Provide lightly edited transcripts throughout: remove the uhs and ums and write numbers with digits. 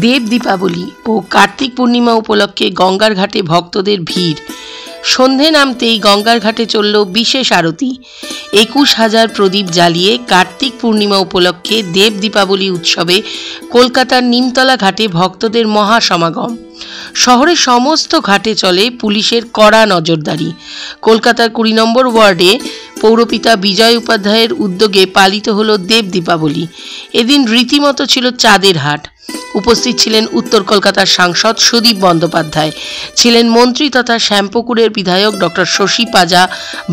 দেব দীপাবলি ও কার্তিক পূর্ণিমা উপলক্ষে গঙ্গার ঘাটে ভক্তদের ভিড়। সন্ধে নামতেই গঙ্গার ঘাটে চলল বিশেষ আরতি। ২১,০০০ প্রদীপ জ্বালিয়ে কার্তিক পূর্ণিমা উপলক্ষে দেব দীপাবলি উৎসবে কলকাতার নিমতলা ঘাটে ভক্তদের মহা সমাগম। শহরের সমস্ত ঘাটে চলে পুলিশের কড়া নজরদারি। কলকাতার ২০ নম্বর ওয়ার্ডে পৌরপিতা বিজয় উপাধ্যায়ের উদ্যোগে পালিত হলো দেব দীপাবলি। এদিন রীতিমতো ছিল চাঁদের হাট। উপস্থিত ছিলেন উত্তর কলকাতার সাংসদ সুদীপ বন্দ্যোপাধ্যায়, ছিলেন মন্ত্রী তথা শ্যামপুকুরের বিধায়ক ডক্টর শশী পাজা,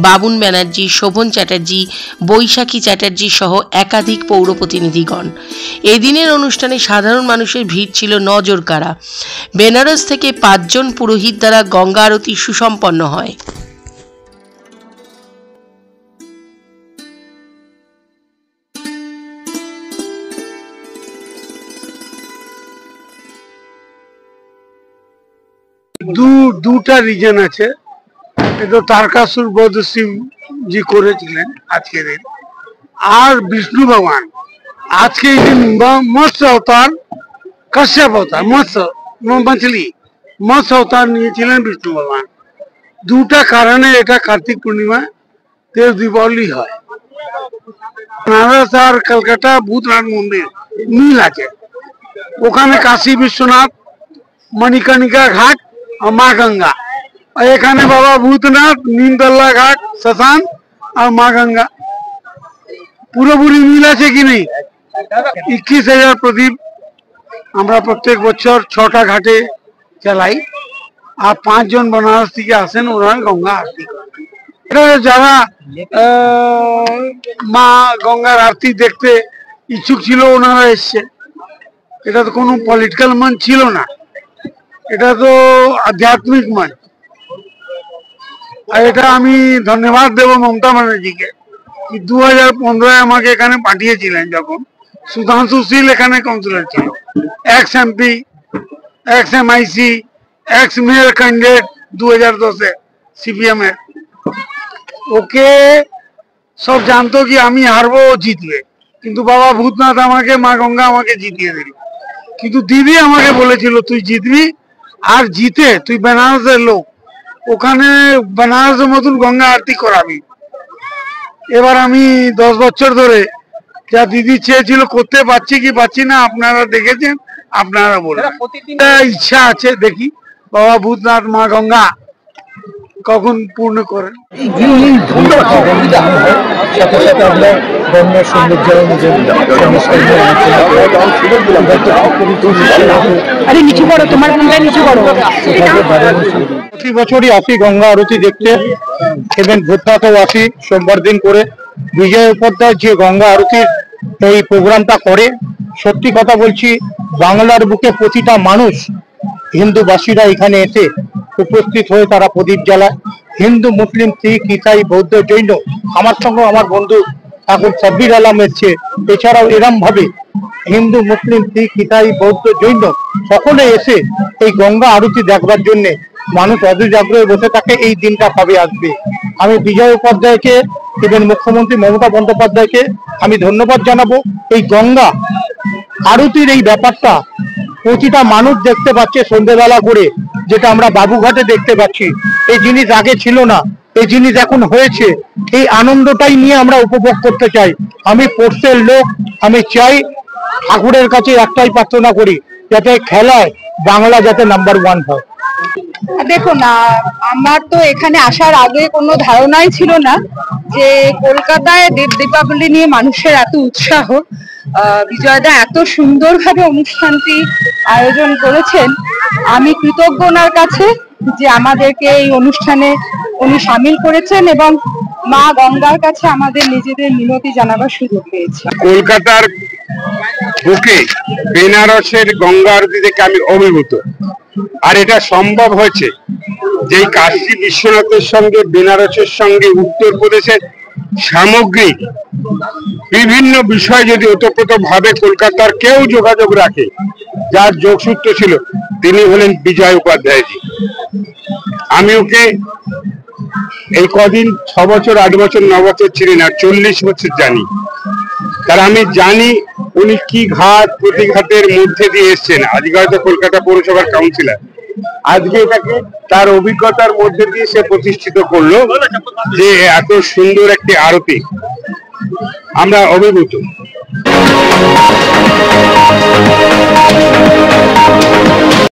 বাবুন ব্যানার্জি, শোভন চ্যাটার্জি, বৈশাখী চ্যাটার্জি সহ একাধিক পৌর প্রতিনিধিগণ। এদিনের অনুষ্ঠানে সাধারণ মানুষের ভিড় ছিল নজর কাড়া। বেনারস থেকে ৫ জন পুরোহিত দ্বারা গঙ্গা আরতি সুসম্পন্ন হয়। দুটা রিজন আছে। এটা তারকাসুর বধ শিবজি করেছিলেন আজকে দিন, আর বিষ্ণু ভগবান আজকে এই দিন মৎস্য অবতার, কশ্যপ অবতার, মৎস্য অবতার নিয়েছিলেন বিষ্ণু ভগবান। দুটা কারণে এটা কার্তিক পূর্ণিমা দেব দীপাবলি হয়। বেনারস আর কলকাতা ভূতনাথ মন্দির মিল আছে। ওখানে কাশী বিশ্বনাথ, মণিকর্ণিকা ঘাট और माँ गंगा, और एखाने बाबा भूतनाथ, नीमतला घाट, शशान और माँ गंगा পুরোপুরি মিল আছে কি নেই। 21,০০০ প্রদীপ আমরা প্রত্যেক বছর 6টা ঘাটে চালাই, আর 5 জন বেনারস থেকে আসেন, ওরা গঙ্গা আরতি করেন। এটা যারা মা গঙ্গার আরতি দেখতে ইচ্ছুক ছিল ওনারা এসছে। এটা তো কোনো পলিটিক্যাল মঞ্চ ছিল না, এটা তো আধ্যাত্মিক মঞ্চ। আর এটা আমি ধন্যবাদ দেব মমতা ব্যানার্জিকে, 2015 আমাকে এখানে পাঠিয়েছিলেন যখন সুধাংশু শীল এখানে কাউন্সিলর ছিল, ex MP, ex MIC, ex mayor candidate 2010-এ সিপিএম এর। ওকে সব জানতো কি আমি হারবো, ও জিতবে, কিন্তু বাবা ভূতনাথ আমাকে, মা গঙ্গা আমাকে জিতিয়ে দিল। কিন্তু দিদি আমাকে বলেছিল তুই জিতবি, আর জিতে তুই বেনারসের লোক, ওখানে বেনারসের মতন গঙ্গা আরতি করাবি। এবার আমি 10 বছর ধরে যা দিদি চেয়েছিল করতে পারছি কি পাচ্ছি না, আপনারা দেখেছেন, আপনারা বলবেন। ইচ্ছা আছে, দেখি বাবা ভূতনাথ, মা গঙ্গা কখন পূর্ণ করেন। প্রতি বছরই আসি গঙ্গা আরতি দেখতে, এবং ভূতনাথও আসি সোমবার দিন করে। বিজয় উপাধ্যায় যে গঙ্গা আরতির এই প্রোগ্রামটা করে, সত্যি কথা বলছি, বাংলার বুকে প্রতিটা মানুষ, হিন্দুবাসীরা এখানে এসে উপস্থিত হয়ে তারা প্রদীপ জ্বালায়। হিন্দু, মুসলিম, শিখ, ইসাই, বৌদ্ধ, জৈন, আমার সঙ্গে আমার বন্ধু ঠাকুর সাব্বির আলম এসছে। এছাড়াও এরম ভাবে হিন্দু, মুসলিম, শিখ, ইসাই, বৌদ্ধ, জৈন সকলে এসে এই গঙ্গা আরতি দেখবার জন্য মানুষ অধৈর্য আগ্রহে বসে থাকে এই দিনটা কবে আসবে। আমি বিজয় উপাধ্যায়কে এবং মুখ্যমন্ত্রী মমতা বন্দ্যোপাধ্যায়কে আমি ধন্যবাদ জানাবো। এই গঙ্গা আরতির এই ব্যাপারটা প্রতিটা মানুষ দেখতে পাচ্ছে সন্ধ্যেবেলা করে, যেটা আমরা বাবুঘাটে দেখতে পাচ্ছি। এই জিনিস আগে ছিল না, এই জিনিস এখন হয়েছে। এই আনন্দটাই নিয়ে আমরা উপভোগ করতে চাই। আমি পোর্সের লোক, আমি চাই ঠাকুরের কাছে একটাই প্রার্থনা করি, যাতে খেলায় বাংলা যাতে নাম্বার 1 হয়। দেখুন, আমার তো এখানে আসার আগে কোনো ধারণাই ছিল না যে কলকাতায় দেব দীপাবলি নিয়ে মানুষের এত উৎসাহ। বিজয়দা এত সুন্দরভাবে অনুষ্ঠানটি আয়োজন করেছেন, আমি কৃতজ্ঞ ওনার কাছে যে আমাদেরকে এই অনুষ্ঠানে উনি সামিল করেছেন, এবং মা গঙ্গার কাছে আমাদের নিজেদের মিনতি জানাবার সুযোগ পেয়েছি। কলকাতার বুকে বেনারসের গঙ্গা আরতি থেকে আমি অভিভূত। আর এটা সম্ভব হয়েছে যে কাশী বিশ্বনাথের সঙ্গে বেনারসের সঙ্গে উত্তরপ্রদেশের সামগ্রিক বিভিন্ন বিষয় যদি ওতপ্রোত ভাবে কলকাতার কেউ যোগাযোগ রাখে, যার যোগসূত্র ছিল, তিনি হলেন বিজয় উপাধ্যায়জি। আমি ওকে এই কদিন 6 বছর, 8 বছর, 9 বছর ছিলেন, আর 40 বছর জানি। তার আমি জানি উনি কি ঘাট প্রতিঘাতের মধ্যে দিয়ে এসছেন। আজকে হয়তো কলকাতা পৌরসভার কাউন্সিলর, আজকে এটাকে তার অভিজ্ঞতার মধ্যে দিয়ে সে প্রতিষ্ঠিত করলো যে এত সুন্দর একটি আরতি। আমরা অভিভূত।